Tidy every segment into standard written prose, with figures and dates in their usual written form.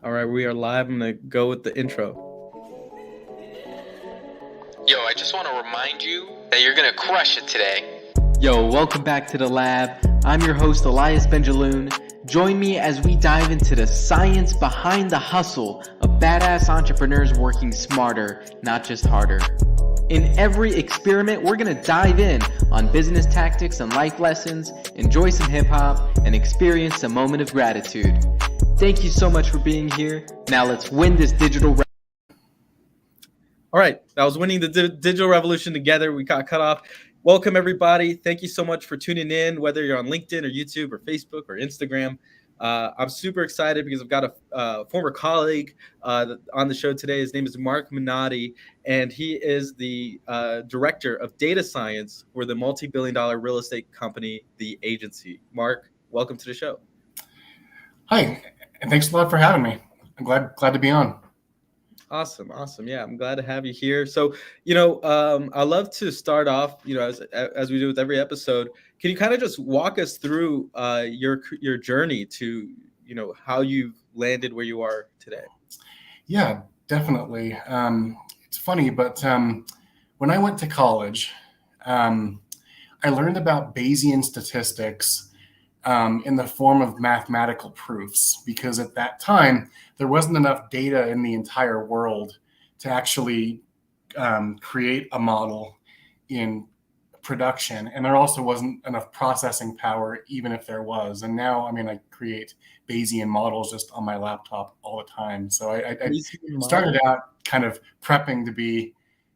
All right, we are live. I'm going to go with the intro. Yo, I just want to remind you that you're going to crush it today. Yo, welcome back to the lab. I'm your host, Elias Benjaloon. Join me as we dive into the science behind the hustle of badass entrepreneurs working smarter, not just harder. In every experiment, we're going to dive in on business tactics and life lessons, enjoy some hip hop, and experience a moment of gratitude. Thank you so much for being here. Now let's win this digital. All right, that was winning the digital revolution together. We got cut off. Welcome, everybody. Thank you so much for tuning in, whether you're on LinkedIn or YouTube or Facebook or Instagram. I'm super excited because I've got a former colleague on the show today. His name is Mark Menatti, and he is the director of data science for the multi-billion-dollar real estate company, The Agency. Mark, welcome to the show. Hi, and thanks a lot for having me. I'm glad to be on. Awesome. Yeah, I'm glad to have you here. So, I love to start off, as we do with every episode. Can you kind of just walk us through your journey to, how you've landed where you are today? Yeah, definitely. It's funny, but when I went to college, I learned about Bayesian statistics in the form of mathematical proofs, because at that time, there wasn't enough data in the entire world to actually create a model in production. And there also wasn't enough processing power, even if there was. And now, I create Bayesian models just on my laptop all the time. So I started out kind of prepping to be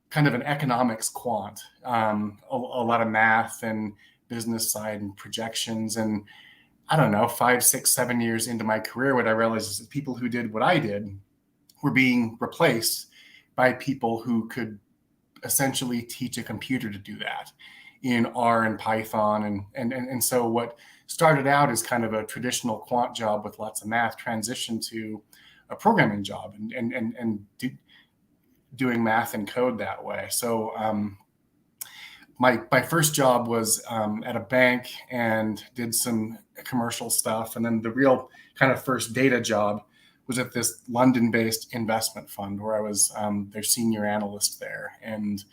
kind of an economics quant, a lot of math and business side and projections. And I don't know, 5, 6, 7 years into my career, what I realized is that people who did what I did were being replaced by people who could essentially teach a computer to do that in R and Python. And so what started out as kind of a traditional quant job with lots of math transitioned to a programming job and doing math and code that way. So my first job was at a bank and did some commercial stuff. And then the real kind of first data job was at this London-based investment fund where I was their senior analyst there. And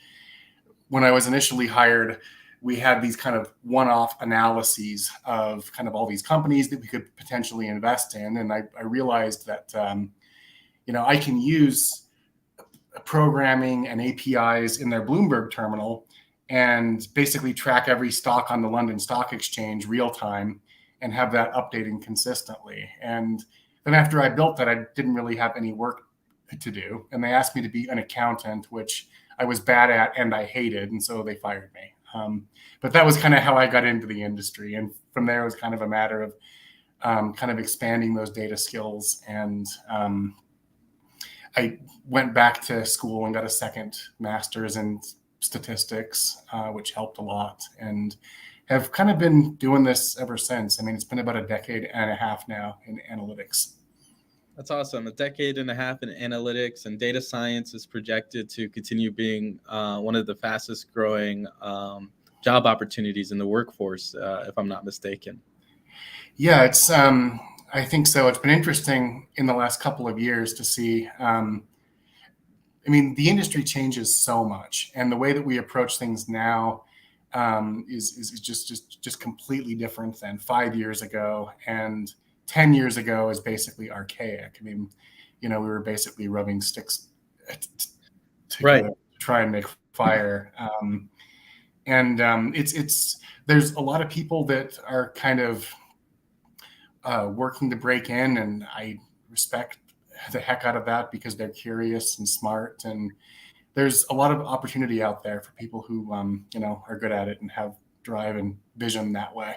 when I was initially hired, we had these kind of one-off analyses of kind of all these companies that we could potentially invest in. And I realized that, I can use programming and APIs in their Bloomberg terminal and basically track every stock on the London Stock Exchange real time and have that updating consistently. And then after I built that, I didn't really have any work to do. And they asked me to be an accountant, which I was bad at and I hated. And so they fired me. But that was kind of how I got into the industry. And from there, it was kind of a matter of kind of expanding those data skills. And I went back to school and got a second master's in statistics, which helped a lot, and have kind of been doing this ever since. It's been about a decade and a half now in analytics. That's awesome. A decade and a half in analytics, and data science is projected to continue being one of the fastest growing job opportunities in the workforce, if I'm not mistaken. Yeah, it's I think so. It's been interesting in the last couple of years to see. The industry changes so much, and the way that we approach things now is just completely different than 5 years ago, and 10 years ago is basically archaic. We were basically rubbing sticks together to try and make fire. There's a lot of people that are kind of working to break in, and I respect the heck out of that because they're curious and smart, and there's a lot of opportunity out there for people who are good at it and have drive and vision that way.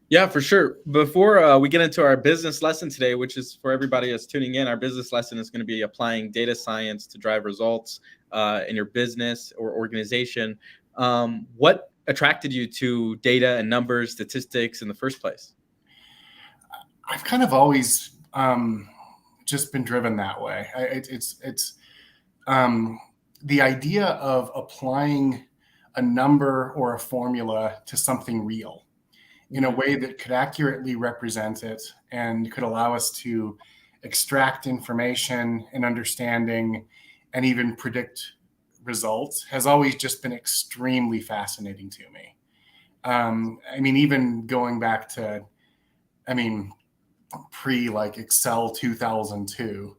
Yeah, for sure. Before we get into our business lesson today, which is for everybody that's tuning in, our business lesson is going to be applying data science to drive results in your business or organization. What attracted you to data and numbers, statistics in the first place? I've kind of always just been driven that way. It's the idea of applying a number or a formula to something real in a way that could accurately represent it and could allow us to extract information and understanding and even predict results has always just been extremely fascinating to me. I mean, even going back to, I mean, pre like Excel 2002,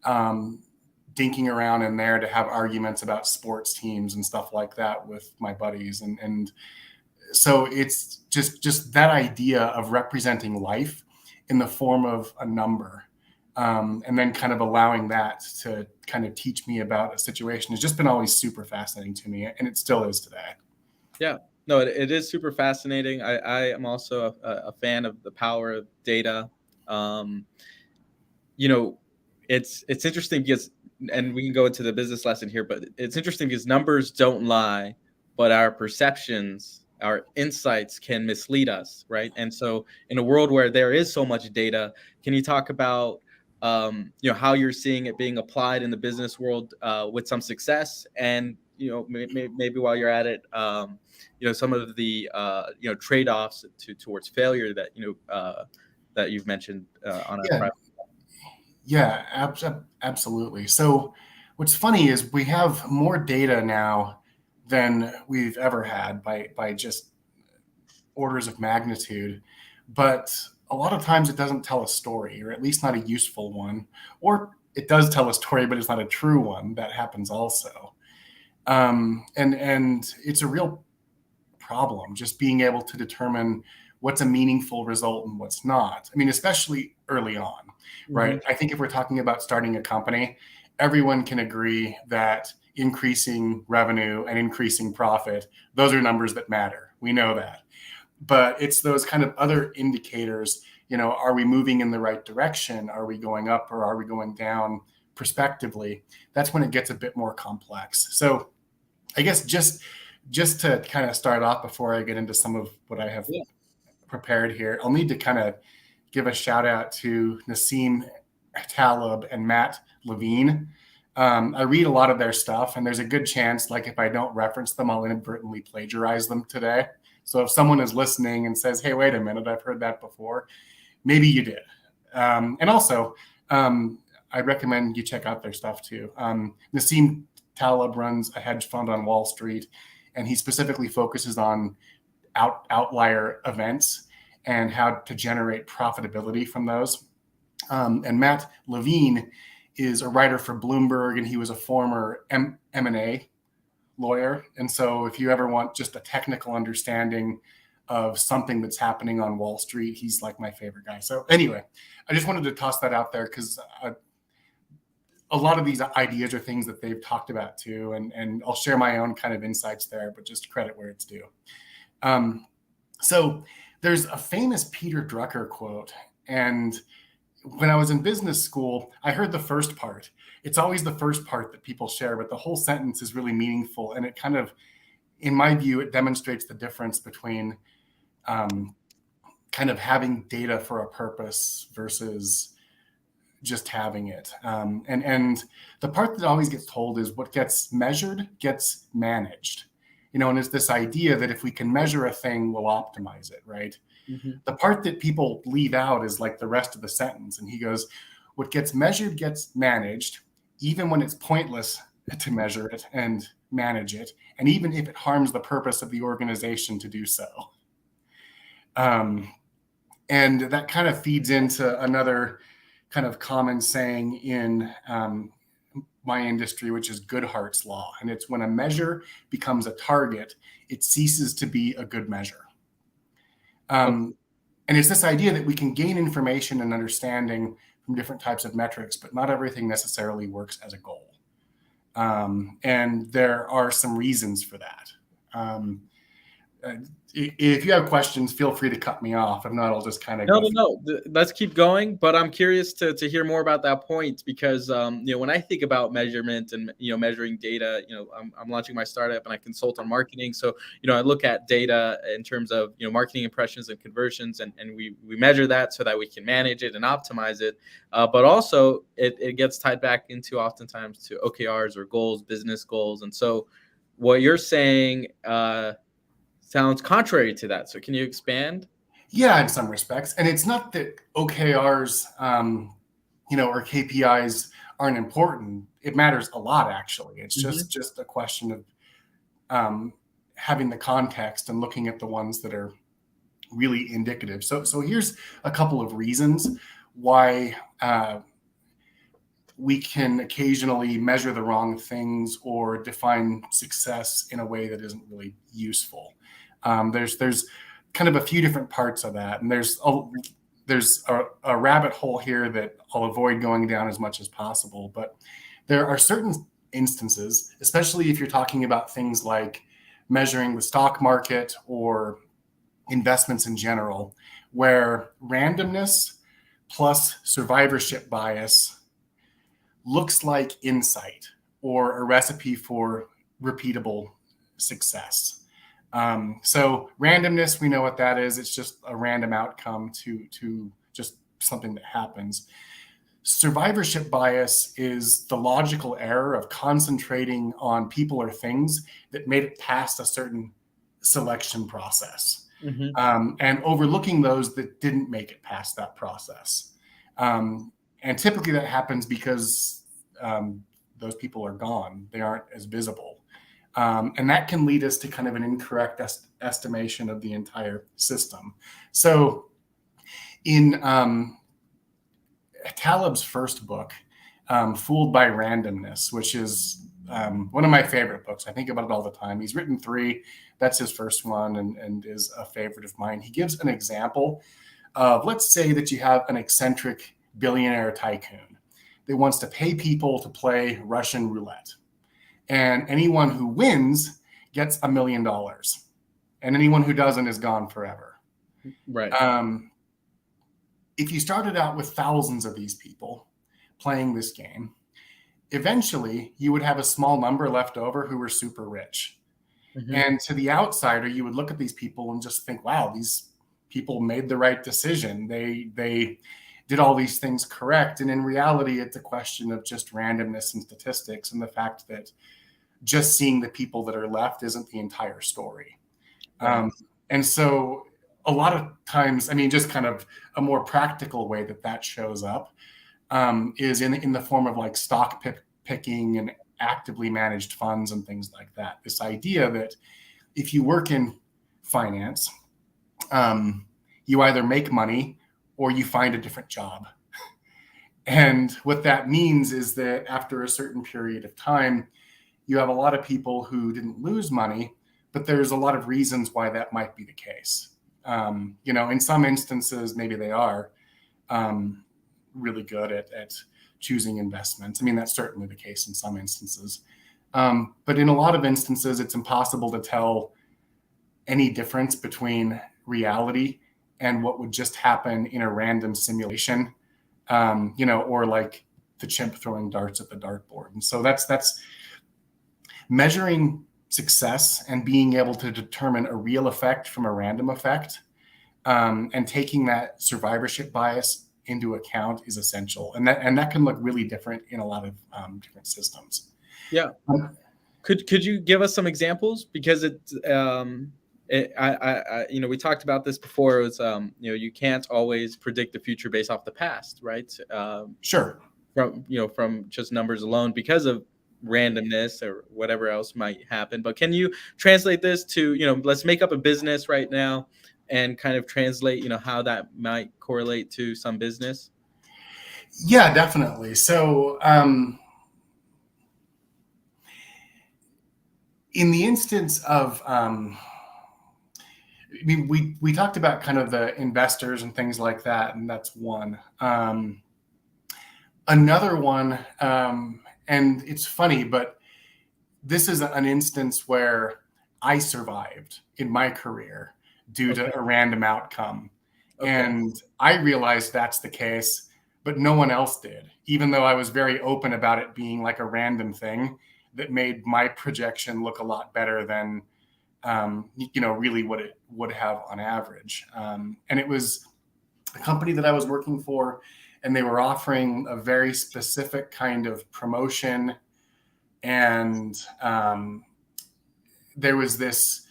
dinking around in there to have arguments about sports teams and stuff like that with my buddies. And so it's just that idea of representing life in the form of a number. And then kind of allowing that to kind of teach me about a situation has just been always super fascinating to me, and it still is today. Yeah, no, it is super fascinating. I am also a fan of the power of data. You know, it's interesting because, and we can go into the business lesson here, but it's interesting because numbers don't lie, but our perceptions, our insights can mislead us, right? And so in a world where there is so much data, can you talk about how you're seeing it being applied in the business world with some success, and maybe while you're at it, some of the trade-offs towards failure that you've mentioned on a private. Yeah, absolutely. So what's funny is we have more data now than we've ever had by just orders of magnitude, but a lot of times it doesn't tell a story, or at least not a useful one, or it does tell a story, but it's not a true one. That happens also. And it's a real problem, just being able to determine what's a meaningful result and what's not. I mean, especially early on, right? Mm-hmm. I think if we're talking about starting a company, everyone can agree that increasing revenue and increasing profit, those are numbers that matter. We know that. But it's those kind of other indicators, are we moving in the right direction? Are we going up or are we going down prospectively? That's when it gets a bit more complex. So I guess just to kind of start off before I get into some of what I have prepared here, I'll need to kind of give a shout out to Nassim Taleb and Matt Levine. I read a lot of their stuff, and there's a good chance, like if I don't reference them, I'll inadvertently plagiarize them today. So if someone is listening and says, hey, wait a minute, I've heard that before, maybe you did. And also, I recommend you check out their stuff too. Nassim Taleb runs a hedge fund on Wall Street, and he specifically focuses on outlier events and how to generate profitability from those. And Matt Levine is a writer for Bloomberg, and he was a former M&A lawyer. And so if you ever want just a technical understanding of something that's happening on Wall Street, he's like my favorite guy. So anyway, I just wanted to toss that out there because a lot of these ideas are things that they've talked about too. And I'll share my own kind of insights there, but just credit where it's due. So there's a famous Peter Drucker quote. And when I was in business school, I heard the first part. It's always the first part that people share, but the whole sentence is really meaningful. And it kind of, in my view, it demonstrates the difference between kind of having data for a purpose versus just having it. And the part that always gets told is what gets measured gets managed. And it's this idea that if we can measure a thing, we'll optimize it, right? Mm-hmm. The part that people leave out is like the rest of the sentence. And he goes, what gets measured gets managed, even when it's pointless to measure it and manage it, and even if it harms the purpose of the organization to do so. And that kind of feeds into another kind of common saying in my industry, which is Goodhart's law. And it's when a measure becomes a target, it ceases to be a good measure. And it's this idea that we can gain information and understanding from different types of metrics, but not everything necessarily works as a goal. And there are some reasons for that. If you have questions, feel free to cut me off. If not, I'll just kind of No. Let's keep going. But I'm curious to hear more about that point because when I think about measurement and measuring data, I'm launching my startup and I consult on marketing. So I look at data in terms of marketing impressions and conversions, and we measure that so that we can manage it and optimize it. But also it gets tied back into oftentimes to OKRs or goals, business goals. And so what you're saying sounds contrary to that. So can you expand? Yeah, in some respects. And it's not that OKRs, or KPIs aren't important. It matters a lot, actually. It's Mm-hmm. just a question of having the context and looking at the ones that are really indicative. So here's a couple of reasons why we can occasionally measure the wrong things or define success in a way that isn't really useful. There's kind of a few different parts of that, and there's a rabbit hole here that I'll avoid going down as much as possible. But there are certain instances, especially if you're talking about things like measuring the stock market or investments in general, where randomness plus survivorship bias looks like insight or a recipe for repeatable success. So randomness, we know what that is. It's just a random outcome to just something that happens. Survivorship bias is the logical error of concentrating on people or things that made it past a certain selection process, and overlooking those that didn't make it past that process. And typically that happens because those people are gone. They aren't as visible. And that can lead us to kind of an incorrect estimation of the entire system. So in Taleb's first book, Fooled by Randomness, which is one of my favorite books. I think about it all the time. He's written 3. That's his first one and is a favorite of mine. He gives an example of, let's say that you have an eccentric billionaire tycoon that wants to pay people to play Russian roulette. And anyone who wins gets $1 million. And anyone who doesn't is gone forever. Right. If you started out with thousands of these people playing this game, eventually you would have a small number left over who were super rich. Mm-hmm. And to the outsider, you would look at these people and just think, wow, these people made the right decision. They did all these things correct. And in reality, it's a question of just randomness and statistics and the fact that just seeing the people that are left isn't the entire story. Right. And so a lot of times, I mean, just kind of a more practical way that shows up is in the form of like stock picking and actively managed funds and things like that. This idea that if you work in finance, you either make money or you find a different job. And what that means is that after a certain period of time, you have a lot of people who didn't lose money, but there's a lot of reasons why that might be the case. In some instances, maybe they are really good at choosing investments. I mean, that's certainly the case in some instances. But in a lot of instances, it's impossible to tell any difference between reality and what would just happen in a random simulation, or like the chimp throwing darts at the dartboard. And so that's measuring success and being able to determine a real effect from a random effect, and taking that survivorship bias into account is essential. And that can look really different in a lot of different systems. Yeah. Could you give us some examples? Because we talked about this before. It was, you can't always predict the future based off the past, right? Sure. From just numbers alone because of randomness or whatever else might happen. But can you translate this to, let's make up a business right now and kind of translate, how that might correlate to some business? Yeah, definitely. So, in the instance of, we talked about kind of the investors and things like that, and that's one. Another one, and it's funny, but this is an instance where I survived in my career due to a random outcome. Okay. And I realized that's the case, but no one else did, even though I was very open about it being like a random thing that made my projection look a lot better than, really what it would have on average. And it was a company that I was working for, and they were offering a very specific kind of promotion. And there was this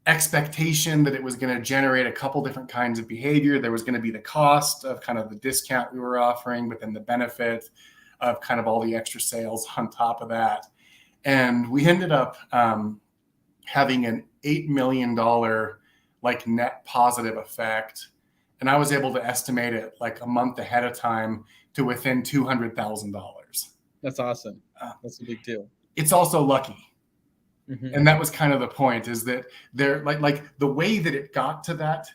expectation that it was going to generate a couple different kinds of behavior. There was going to be the cost of kind of the discount we were offering, but then the benefit of kind of all the extra sales on top of that. And we ended up having an $8 million like net positive effect. And I was able to estimate it like a month ahead of time to within $200,000. That's awesome. That's a big deal. It's also lucky. Mm-hmm. And that was kind of the point, is that there, like the way that it got to that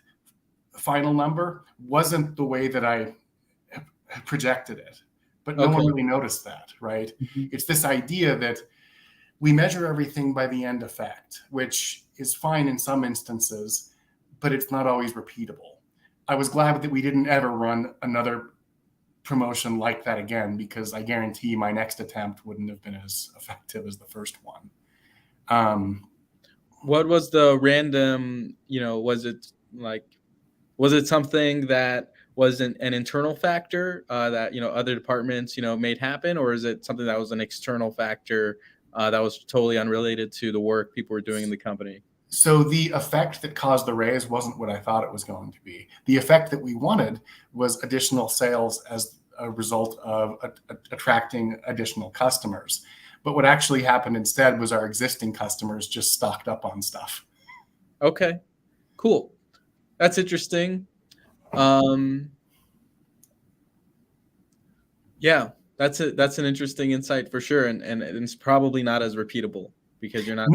final number wasn't the way that I projected it, but no one really noticed that, right? Mm-hmm. It's this idea that we measure everything by the end effect, which is fine in some instances, but it's not always repeatable. I was glad that we didn't ever run another promotion like that again, because I guarantee my next attempt wouldn't have been as effective as the first one. What was the random, was it something that was an internal factor that, other departments, made happen? Or is it something that was an external factor that was totally unrelated to the work people were doing in the company? So the effect that caused the raise wasn't what I thought it was going to be. The effect that we wanted was additional sales as a result of attracting additional customers. But what actually happened instead was our existing customers just stocked up on stuff. Okay, cool. That's interesting. Yeah, that's an interesting insight for sure. And it's probably not as repeatable because you're not.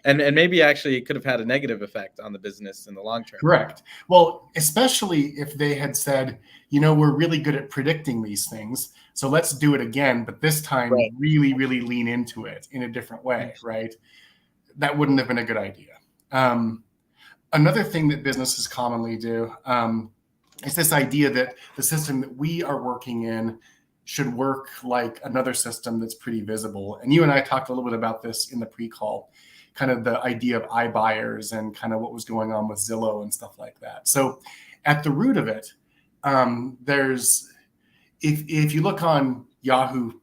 And maybe actually it could have had a negative effect on the business in the long term. Correct. Well, especially if they had said, we're really good at predicting these things, so let's do it again, but this time really, really lean into it in a different way, right? That wouldn't have been a good idea. Another thing that businesses commonly do is this idea that the system that we are working in should work like another system that's pretty visible. And you and I talked a little bit about this in the pre-call, kind of the idea of iBuyers and kind of what was going on with Zillow and stuff like that. So at the root of it, there's, if you look on Yahoo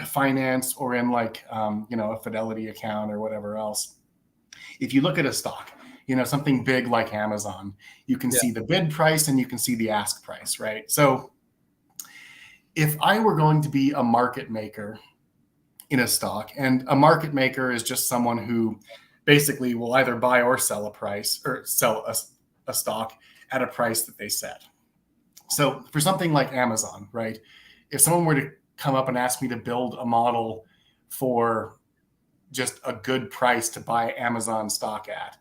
Finance or in like, a Fidelity account or whatever else, if you look at a stock, something big like Amazon, you can see the bid price and you can see the ask price, right? So if I were going to be a market maker in a stock, and a market maker is just someone who basically will either buy or sell a price or sell a stock at a price that they set. So for something like Amazon, right? If someone were to come up and ask me to build a model for just a good price to buy Amazon stock at,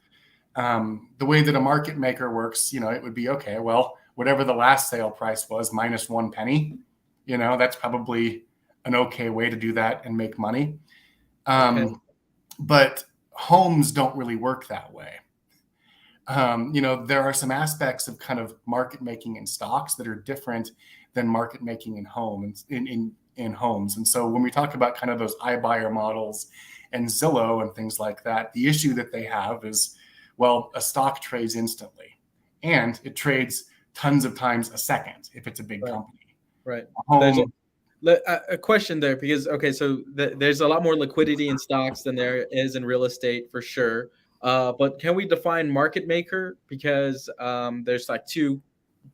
the way that a market maker works, it would be, okay, well, whatever the last sale price was minus 1 penny, that's probably an okay way to do that and make money. But homes don't really work that way. There are some aspects of kind of market making in stocks that are different than market making in homes. In homes. And so when we talk about kind of those iBuyer models and Zillow and things like that, the issue that they have is, well, a stock trades instantly, and it trades tons of times a second if it's a big company. Right. There's a question there because, so there's a lot more liquidity in stocks than there is in real estate for sure. But can we define market maker? Because there's like two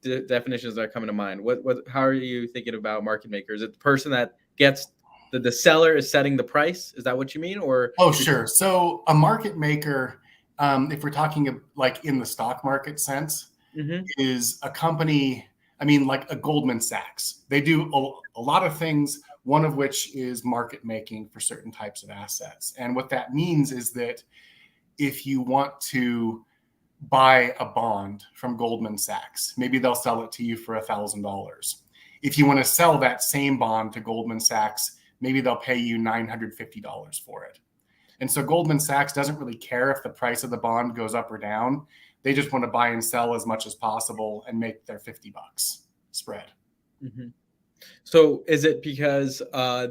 definitions that are coming to mind. How are you thinking about market maker? Is it the person that gets the seller is setting the price? Is that what you mean? Or sure. So a market maker, if we're talking like in the stock market sense, is a company. I mean, like a Goldman Sachs. They do a lot of things, one of which is market making for certain types of assets. And what that means is that if you want to buy a bond from Goldman Sachs, maybe they'll sell it to you for $1,000. If you want to sell that same bond to Goldman Sachs, maybe they'll pay you $950 for it. And so Goldman Sachs doesn't really care if the price of the bond goes up or down. They just want to buy and sell as much as possible and make their $50 spread. Mm-hmm. So is it because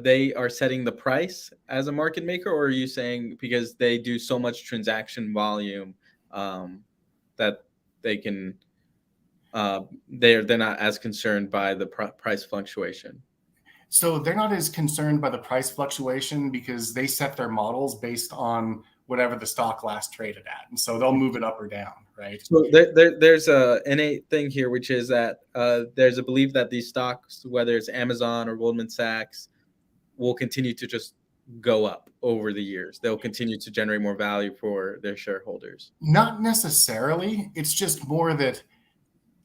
they are setting the price as a market maker, or are you saying because they do so much transaction volume that they can they're not as concerned by the price fluctuation? So they're not as concerned by the price fluctuation because they set their models based on whatever the stock last traded at. And so they'll move it up or down, right? So there's a innate thing here, which is that there's a belief that these stocks, whether it's Amazon or Goldman Sachs, will continue to just go up over the years. They'll continue to generate more value for their shareholders. Not necessarily. It's just more that,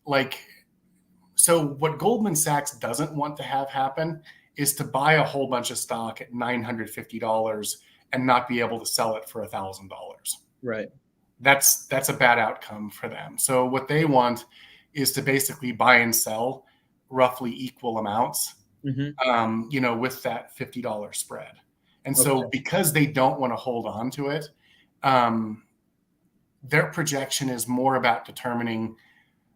like, so what Goldman Sachs doesn't want to have happen is to buy a whole bunch of stock at $950 and not be able to sell it for $1,000. Right. That's a bad outcome for them. So what they want is to basically buy and sell roughly equal amounts, with that $50 spread. And so because they don't want to hold on to it, their projection is more about determining,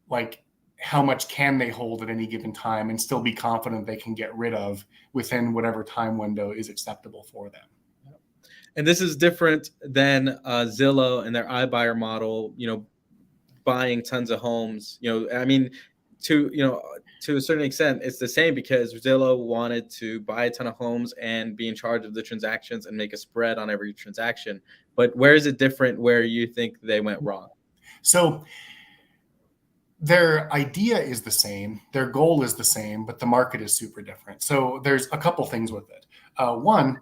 like, how much can they hold at any given time and still be confident they can get rid of within whatever time window is acceptable for them. And this is different than Zillow and their iBuyer model, buying tons of homes. I mean, to a certain extent, it's the same, because Zillow wanted to buy a ton of homes and be in charge of the transactions and make a spread on every transaction. But where is it different where you think they went wrong? So their idea is the same, their goal is the same, but the market is super different. So there's a couple things with it. One,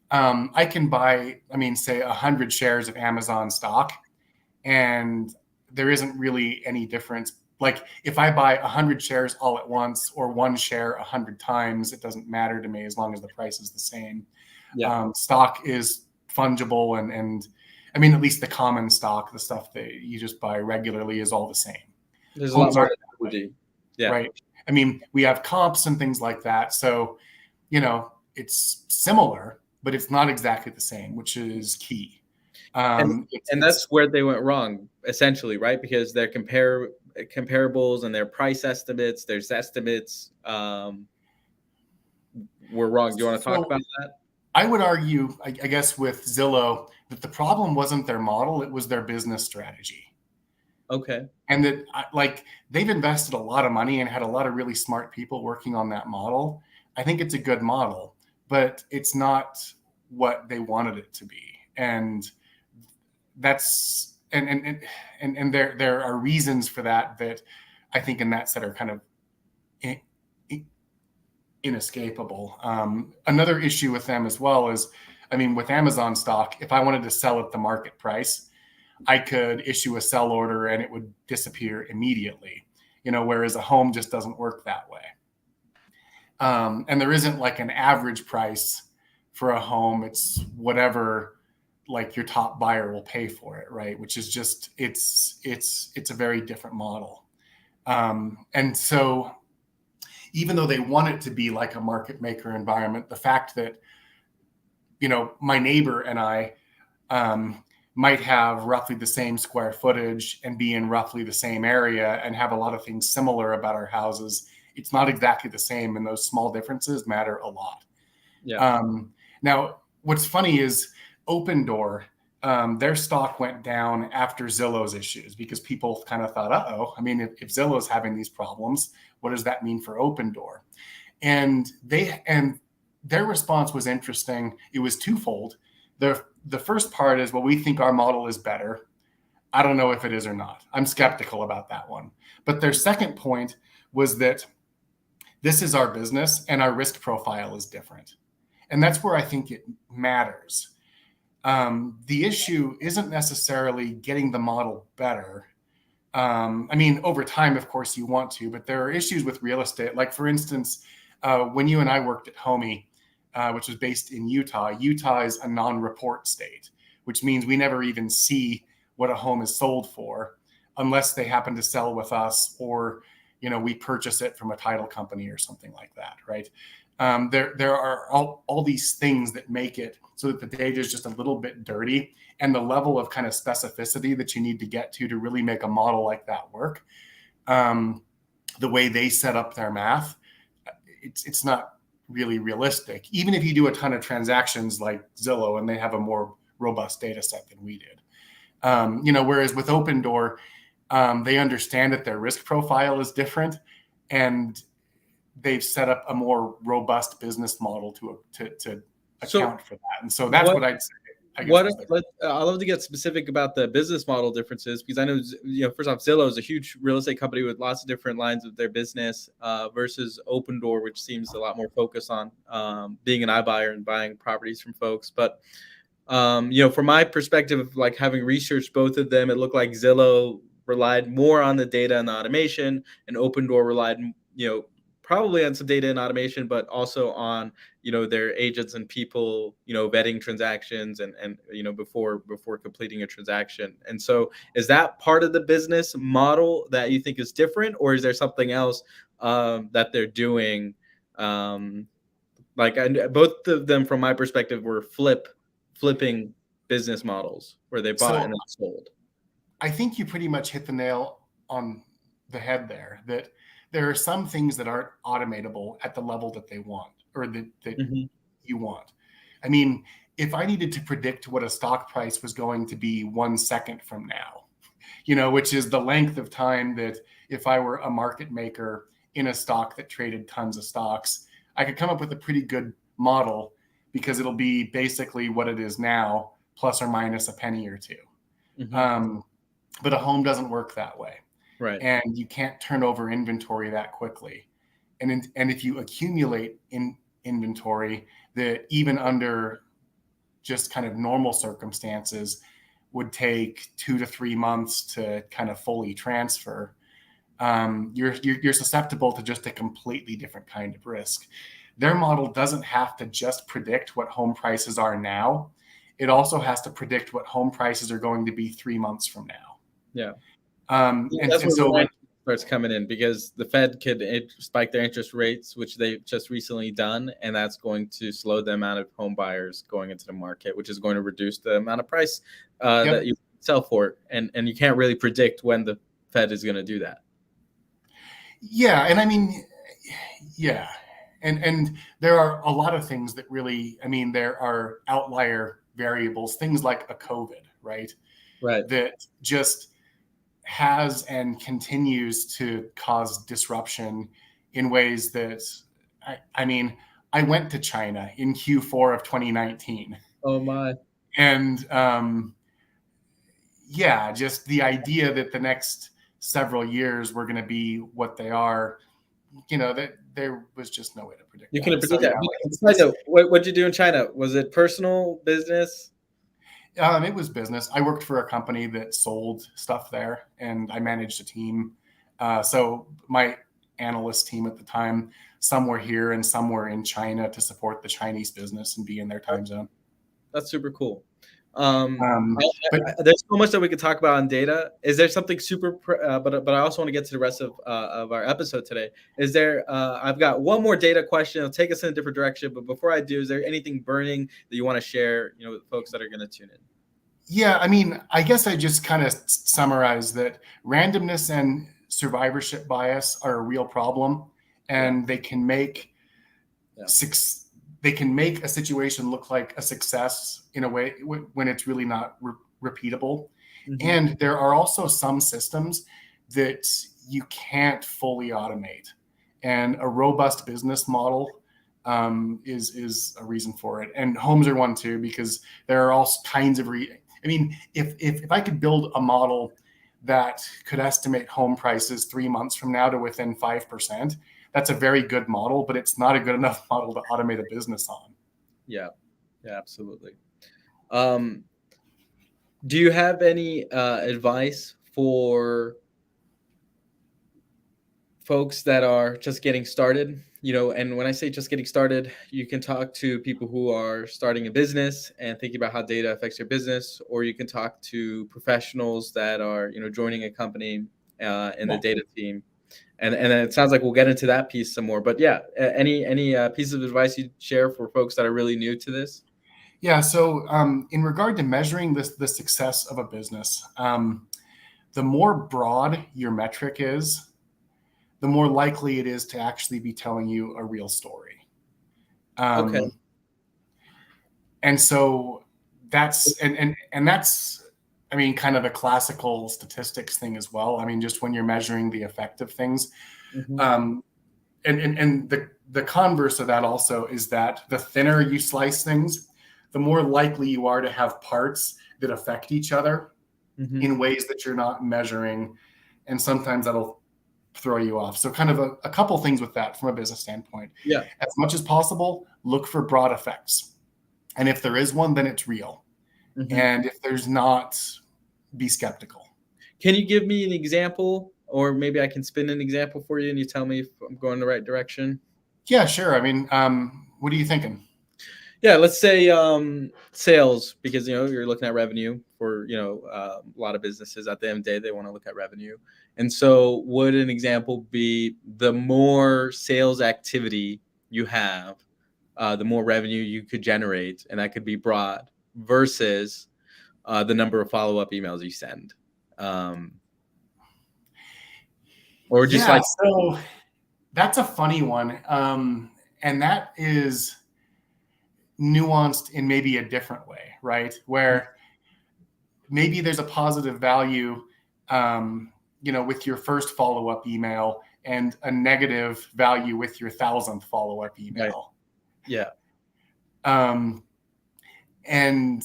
I can buy, say 100 shares of Amazon stock, and there isn't really any difference. Like, if I buy 100 shares all at once or one share 100 times, it doesn't matter to me as long as the price is the same. Yeah. Stock is fungible, and at least the common stock, the stuff that you just buy regularly, is all the same. There's a lot more equity. Yeah. Right. We have comps and things like that. So, it's similar, but it's not exactly the same, which is key. And that's where they went wrong, essentially, right? Because their comparables and their price estimates, their estimates were wrong. Do you want to talk about that? I would argue, I guess, with Zillow, that the problem wasn't their model, it was their business strategy. Okay. And that, they've invested a lot of money and had a lot of really smart people working on that model. I think it's a good model, but it's not what they wanted it to be. And that's, and there are reasons for that I think in that set are kind of inescapable. Another issue with them as well is, with Amazon stock, if I wanted to sell at the market price, I could issue a sell order and it would disappear immediately, whereas a home just doesn't work that way. And there isn't like an average price for a home. It's whatever your top buyer will pay for it, right? Which is just, it's a very different model. And so even though they want it to be like a market maker environment, the fact that, my neighbor and I, might have roughly the same square footage and be in roughly the same area and have a lot of things similar about our houses, it's not exactly the same. And those small differences matter a lot. Yeah. Now, what's funny is Opendoor, their stock went down after Zillow's issues, because people kind of thought, if Zillow's having these problems, what does that mean for Opendoor? And their response was interesting. It was twofold. The first part is, well, we think our model is better. I don't know if it is or not. I'm skeptical about that one. But their second point was that this is our business and our risk profile is different. And that's where I think it matters. The issue isn't necessarily getting the model better. Over time, of course, you want to, but there are issues with real estate. Like, for instance, when you and I worked at Homey, which was based in Utah. Utah is a non-report state, which means we never even see what a home is sold for unless they happen to sell with us, or, we purchase it from a title company or something like that, right? There are all these things that make it so that the data is just a little bit dirty, and the level of kind of specificity that you need to get to really make a model like that work. The way they set up their math, it's not really realistic, even if you do a ton of transactions like Zillow and they have a more robust data set than we did. Whereas with Opendoor, they understand that their risk profile is different, and they've set up a more robust business model to account for that. And so that's what I'd say I guess was the I'd love to get specific about the business model differences, because I know, first off, Zillow is a huge real estate company with lots of different lines of their business versus Open Door, which seems a lot more focused on being an iBuyer and buying properties from folks. But from my perspective, like having researched both of them, it looked like Zillow relied more on the data and the automation, and Open Door relied, probably on some data and automation, but also on, their agents and people, vetting transactions and before completing a transaction. And so is that part of the business model that you think is different, or is there something else that they're doing? Both of them, from my perspective, were flipping business models where they bought and then sold. I think you pretty much hit the nail on the head there, that there are some things that aren't automatable at the level that they want, or that you want. I mean, if I needed to predict what a stock price was going to be 1 second from now, which is the length of time that if I were a market maker in a stock that traded tons of stocks, I could come up with a pretty good model, because it'll be basically what it is now, plus or minus a penny or two. But a home doesn't work that way. Right. And you can't turn over inventory that quickly. And if you accumulate inventory that even under just kind of normal circumstances would take 2 to 3 months to kind of fully transfer, you're susceptible to just a completely different kind of risk. Their model doesn't have to just predict what home prices are now. It also has to predict what home prices are going to be 3 months from now. Yeah. And so when starts coming in, because the Fed could spike their interest rates, which they've just recently done, and that's going to slow the amount of home buyers going into the market, which is going to reduce the amount of price that you sell for. And you can't really predict when the Fed is going to do that. Yeah. And I mean, yeah. And there are a lot of things that really, there are outlier variables, things like a COVID, right? Right. That just has and continues to cause disruption in ways that, I went to China in Q4 of 2019. Oh my. And just the idea that the next several years were going to be what they are, that there was just no way to predict. You couldn't predict that. What'd you do in China? Was it personal, business? It was business. I worked for a company that sold stuff there, and I managed a team. So my analyst team at the time, some were here and some were in China to support the Chinese business and be in their time zone. That's super cool. But there's so much that we could talk about on data. Is there something super? But I also want to get to the rest of our episode today. Is there? I've got one more data question. It'll take us in a different direction. But before I do, is there anything burning that you want to share? With folks that are going to tune in. Yeah, I guess I just kind of summarize that randomness and survivorship bias are a real problem, and they can make a situation look like a success in a way when it's really not repeatable. And there are also some systems that you can't fully automate, and a robust business model is a reason for it. And homes are one too, because there are all kinds of if I could build a model that could estimate home prices 3 months from now to within 5%, that's a very good model, but it's not a good enough model to automate a business on. Yeah, absolutely. Do you have any advice for folks that are just getting started? And when I say just getting started, you can talk to people who are starting a business and thinking about how data affects their business, or you can talk to professionals that are, joining a company in the data team. And it sounds like we'll get into that piece some more. But any pieces of advice you'd share for folks that are really new to this? Yeah. So in regard to measuring the success of a business, the more broad your metric is, the more likely it is to actually be telling you a real story. Okay. And so that's that's kind of a classical statistics thing as well. Just when you're measuring the effect of things. And the converse of that also is that the thinner you slice things, the more likely you are to have parts that affect each other in ways that you're not measuring. And sometimes that'll throw you off. So kind of a couple things with that from a business standpoint. Yeah. As much as possible, look for broad effects. And if there is one, then it's real. And if there's not, be skeptical. Can you give me an example, or maybe I can spin an example for you and you tell me if I'm going the right direction? Yeah, sure. I mean, what are you thinking? Yeah, let's say sales, because you're looking at revenue for a lot of businesses. At the end of the day, they want to look at revenue. And so would an example be the more sales activity you have, the more revenue you could generate, and that could be broad, versus the number of follow-up emails you send, or just so that's a funny one, and that is nuanced in maybe a different way, right? Where maybe there's a positive value, with your first follow-up email, and a negative value with your 1,000th follow-up email. Right. Yeah. And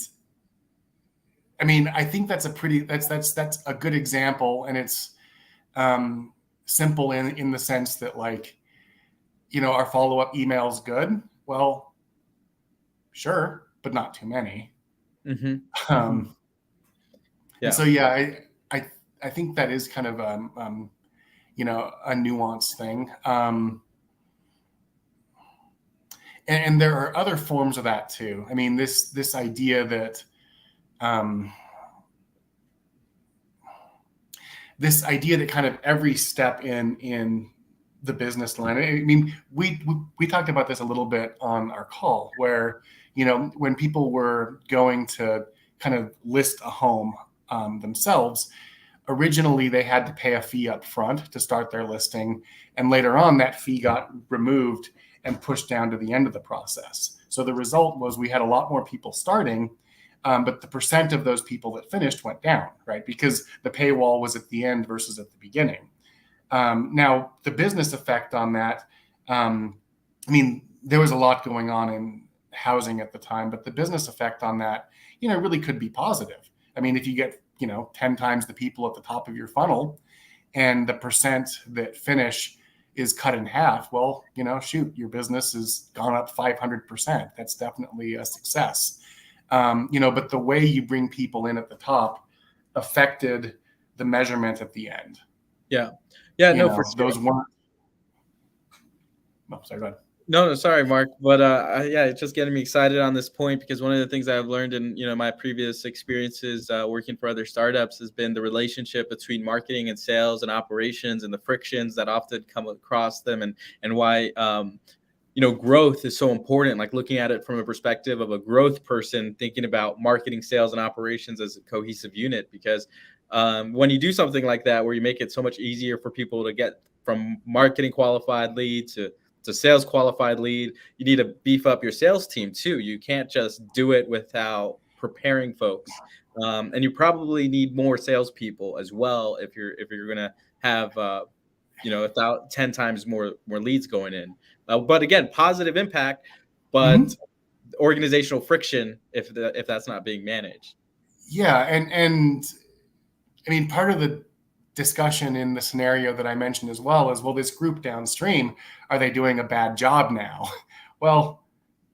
I mean, I think that's a good example, and it's simple in the sense that, like, our follow-up email is good. Well, sure, but not too many. Yeah. And so I think that is kind of a nuanced thing. And there are other forms of that too. I mean, this idea that kind of every step in the business line. I mean, we talked about this a little bit on our call, where when people were going to kind of list a home themselves, originally they had to pay a fee up front to start their listing, and later on that fee got removed and pushed down to the end of the process. So the result was we had a lot more people starting, but the percent of those people that finished went down, right? Because the paywall was at the end versus at the beginning. Now, the business effect on that, I mean, there was a lot going on in housing at the time, but the business effect on that, really could be positive. I mean, if you get, 10 times the people at the top of your funnel, and the percent that finish is cut in half, well, shoot, your business has gone up 500%. That's definitely a success. But the way you bring people in at the top affected the measurement at the end. Yeah. No, for sure. Those weren't. No, sorry, go ahead. No, sorry, Mark. But it's just getting me excited on this point, because one of the things I've learned in my previous experiences working for other startups has been the relationship between marketing and sales and operations, and the frictions that often come across them, and why growth is so important. Like, looking at it from a perspective of a growth person, thinking about marketing, sales, and operations as a cohesive unit, because when you do something like that, where you make it so much easier for people to get from marketing qualified lead to sales qualified lead, you need to beef up your sales team too. You can't just do it without preparing folks, and you probably need more salespeople as well if you're going to have 10 times more leads going in. But again, positive impact, but organizational friction if that's not being managed. Yeah, and I mean, part of the discussion in the scenario that I mentioned as well is, well, this group downstream, are they doing a bad job now? Well,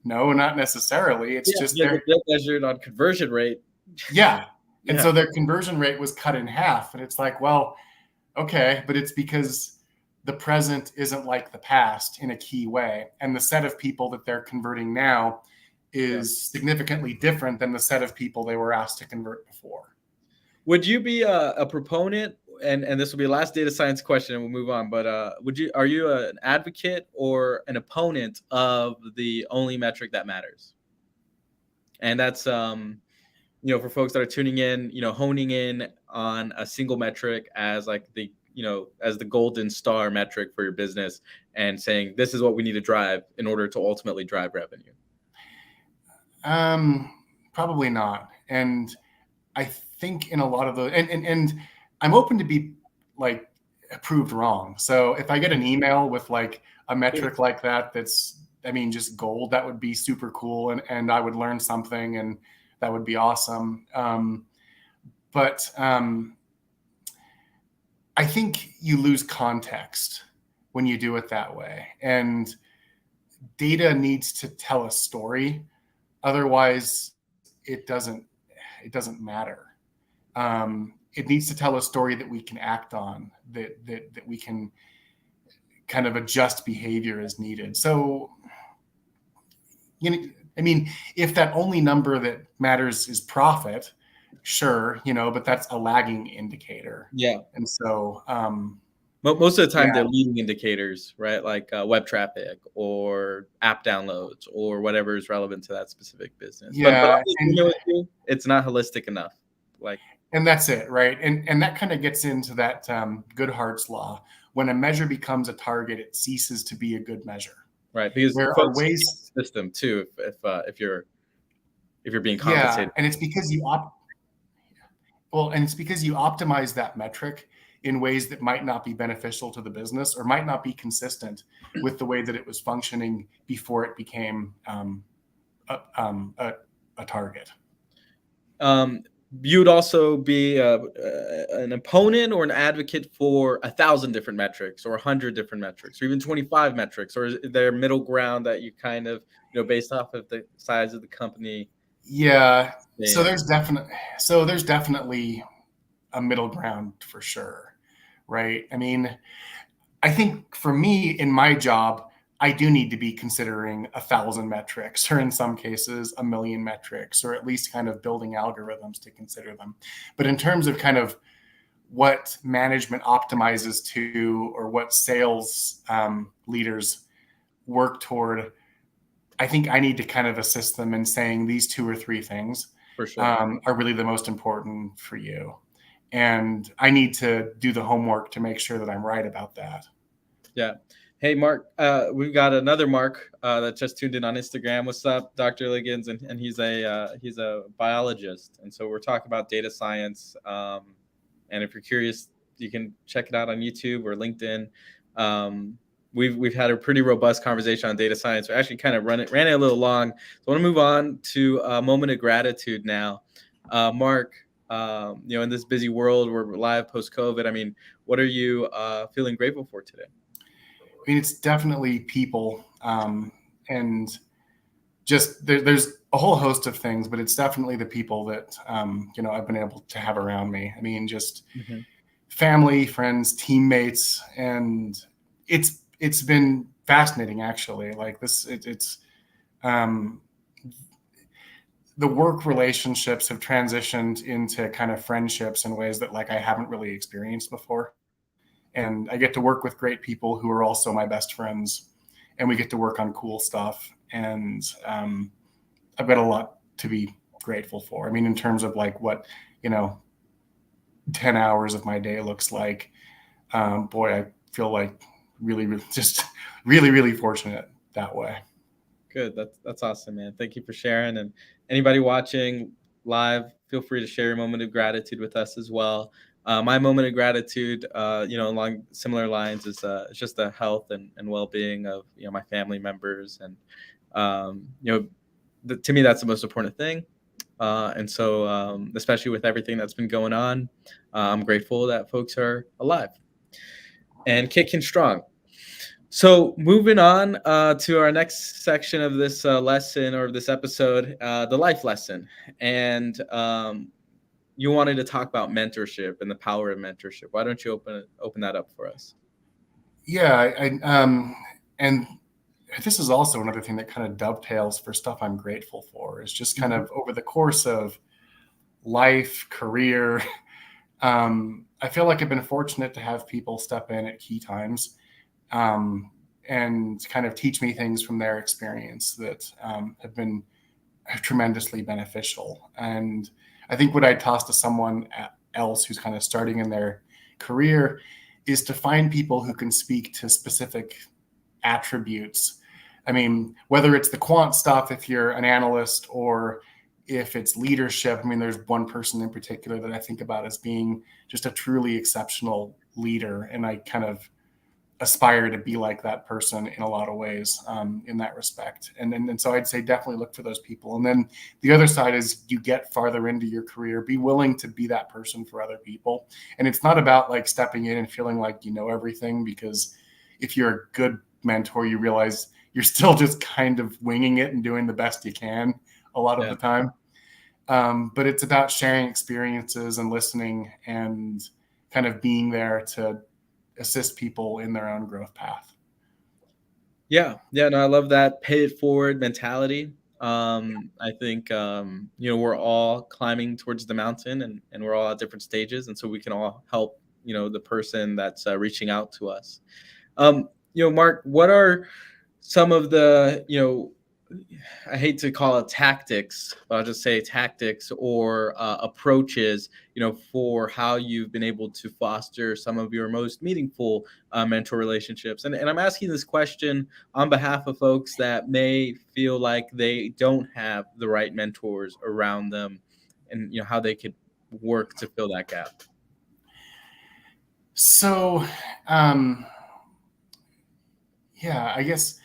no, not necessarily. It's just they're measured on conversion rate. Yeah. And so their conversion rate was cut in half. And it's like, well, okay, but it's because the present isn't like the past in a key way. And the set of people that they're converting now is significantly different than the set of people they were asked to convert before. Would you be a proponent, and this will be the last data science question and we'll move on, but are you an advocate or an opponent of the only metric that matters? And that's for folks that are tuning in, honing in on a single metric as like the as the golden star metric for your business, and saying this is what we need to drive in order to ultimately drive revenue. Probably not. And I think in a lot of those, and I'm open to be proved wrong. So if I get an email with like a metric like that, that's I mean, just gold, that would be super cool. And I would learn something, and that would be awesome. But I think you lose context when you do it that way. And data needs to tell a story. Otherwise, it doesn't matter. It needs to tell a story that we can act on, that we can kind of adjust behavior as needed. So, you know, I mean, if that only number that matters is profit, sure, but that's a lagging indicator. Yeah. And so, most of the time yeah. they're leading indicators, right? Like web traffic or app downloads or whatever is relevant to that specific business. Yeah, But it's not holistic enough. And that's it, right? And that kind of gets into that Goodhart's law. When a measure becomes a target, it ceases to be a good measure. Right, because there are ways system too. If you're being compensated, and it's because you optimize that metric in ways that might not be beneficial to the business or might not be consistent with the way that it was functioning before it became a target. You would also be an opponent or an advocate for 1,000 different metrics or 100 different metrics or even 25 metrics, or is there middle ground that you kind of, based off of the size of the company? Yeah. So there's definitely a middle ground for sure. Right. I mean, I think for me in my job, I do need to be considering 1,000 metrics, or in some cases 1,000,000 metrics, or at least kind of building algorithms to consider them. But in terms of kind of what management optimizes to, or what sales leaders work toward, I think I need to kind of assist them in saying these 2 or 3 things for sure are really the most important for you. And I need to do the homework to make sure that I'm right about that. Yeah. Hey, Mark, we've got another Mark that just tuned in on Instagram. What's up, Dr. Liggins? And he's a biologist. And so we're talking about data science. And if you're curious, you can check it out on YouTube or LinkedIn. We've had a pretty robust conversation on data science. We actually kind of ran it a little long. So I want to move on to a moment of gratitude now. Mark, in this busy world, we're live post-COVID. I mean, what are you feeling grateful for today? I mean, it's definitely people, and just there's a whole host of things, but it's definitely the people that I've been able to have around me. I mean, just family, friends, teammates, and it's been fascinating actually. Like this, it's the work relationships have transitioned into kind of friendships in ways that I haven't really experienced before. And I get to work with great people who are also my best friends, and we get to work on cool stuff. And I've got a lot to be grateful for. I mean, in terms of what 10 hours of my day looks like, boy, I feel really fortunate that way. Good. That's awesome, man. Thank you for sharing. And anybody watching live, feel free to share your moment of gratitude with us as well. My moment of gratitude, along similar lines, is just the health and well-being of my family members, and to me that's the most important thing. And so, especially with everything that's been going on, I'm grateful that folks are alive and kicking strong. So moving on to our next section of this lesson, or this episode, the life lesson, and you wanted to talk about mentorship and the power of mentorship. Why don't you open that up for us? Yeah, and this is also another thing that kind of dovetails for stuff I'm grateful for, is just kind of over the course of life, career. I feel like I've been fortunate to have people step in at key times and kind of teach me things from their experience that have been tremendously beneficial. And I think what I toss to someone else who's kind of starting in their career is to find people who can speak to specific attributes. I mean, whether it's the quant stuff, if you're an analyst, or if it's leadership. I mean, there's one person in particular that I think about as being just a truly exceptional leader. And I kind of aspire to be like that person in a lot of ways, in that respect. And so I'd say definitely look for those people. And then the other side is, you get farther into your career, be willing to be that person for other people. And it's not about like stepping in and feeling like you know everything, because if you're a good mentor, you realize you're still just kind of winging it and doing the best you can a lot of the time. But it's about sharing experiences and listening and kind of being there to assist people in their own growth path. Yeah. No, I love that pay it forward mentality. I think, we're all climbing towards the mountain, and we're all at different stages. And so we can all help, the person that's reaching out to us. Mark, what are some of the, I hate to call it tactics, but I'll just say tactics or approaches, for how you've been able to foster some of your most meaningful mentor relationships. And I'm asking this question on behalf of folks that may feel like they don't have the right mentors around them, and, how they could work to fill that gap. So, yeah, I guess.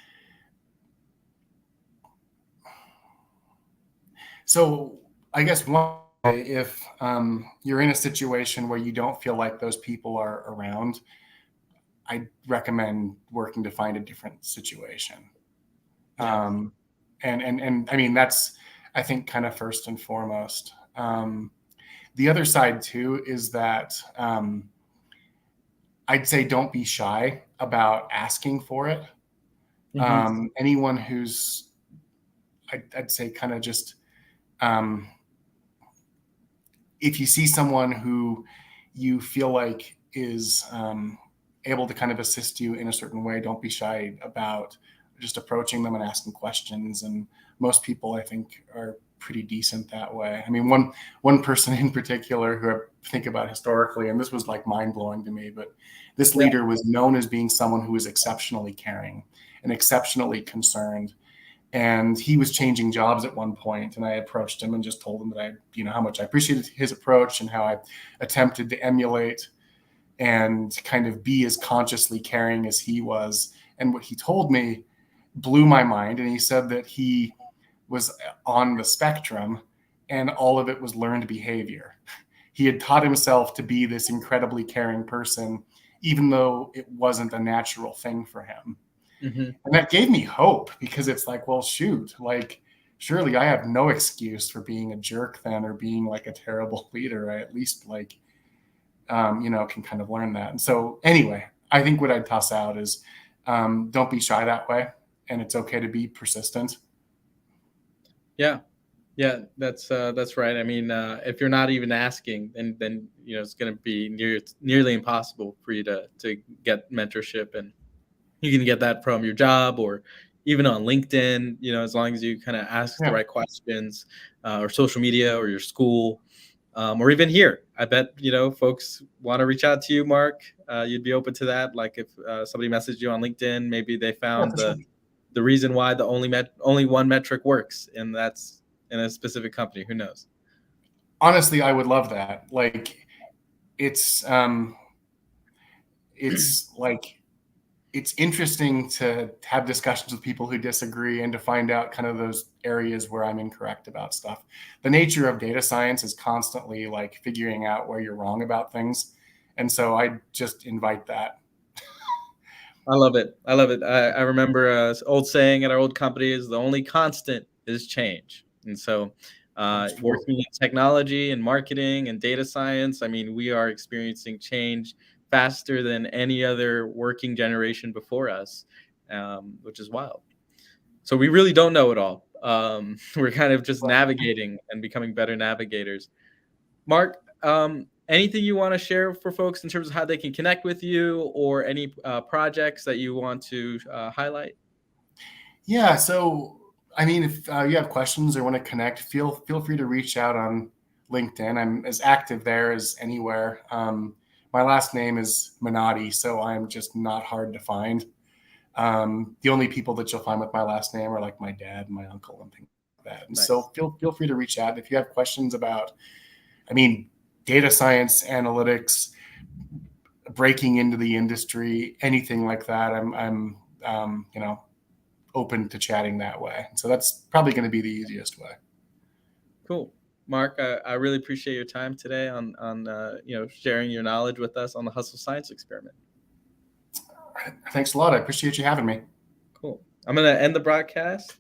So I guess one, if you're in a situation where you don't feel like those people are around, I recommend working to find a different situation. And I mean, that's, I think, kind of first and foremost. The other side too is that I'd say don't be shy about asking for it. Anyone who's, I'd say, kind of just, if you see someone who you feel like is able to kind of assist you in a certain way, don't be shy about just approaching them and asking questions. And most people, I think, are pretty decent that way. I mean, one person in particular who I think about historically, and this was like mind blowing to me, but this leader was known as being someone who was exceptionally caring and exceptionally concerned. And he was changing jobs at one point, and I approached him and just told him that how much I appreciated his approach and how I attempted to emulate and kind of be as consciously caring as he was. And what he told me blew my mind. And he said that he was on the spectrum, and all of it was learned behavior. He had taught himself to be this incredibly caring person, even though it wasn't a natural thing for him. And that gave me hope, because it's like, well, shoot, like, surely I have no excuse for being a jerk then, or being like a terrible leader. I at least can kind of learn that. And so anyway, I think what I'd toss out is don't be shy that way, and it's okay to be persistent. Yeah, that's right. I mean, if you're not even asking, then it's going to be nearly impossible for you to get mentorship. And you can get that from your job or even on LinkedIn, as long as you kind of ask the right questions, or social media or your school, or even here. I bet, folks want to reach out to you, Mark. You'd be open to that. Like if somebody messaged you on LinkedIn, maybe they found the reason why the only one metric works, and that's in a specific company. Who knows? Honestly, I would love that. Like, it's like, it's interesting to have discussions with people who disagree and to find out kind of those areas where I'm incorrect about stuff. The nature of data science is constantly like figuring out where you're wrong about things. And so I just invite that. I love it. I remember an old saying at our old company is the only constant is change. And so working in technology and marketing and data science, I mean, we are experiencing change faster than any other working generation before us, which is wild. So we really don't know it all. We're kind of just navigating and becoming better navigators. Mark, anything you want to share for folks in terms of how they can connect with you, or any projects that you want to highlight? Yeah. So, I mean, if you have questions or want to connect, feel free to reach out on LinkedIn. I'm as active there as anywhere. My last name is Menatti, so I'm just not hard to find. The only people that you'll find with my last name are like my dad and my uncle and things like that. And so feel free to reach out if you have questions about, data science, analytics, breaking into the industry, anything like that, I'm open to chatting that way. So that's probably going to be the easiest way. Cool. Mark, I really appreciate your time today on sharing your knowledge with us on the Hustle Science Experiment. Thanks a lot. I appreciate you having me. Cool. I'm going to end the broadcast.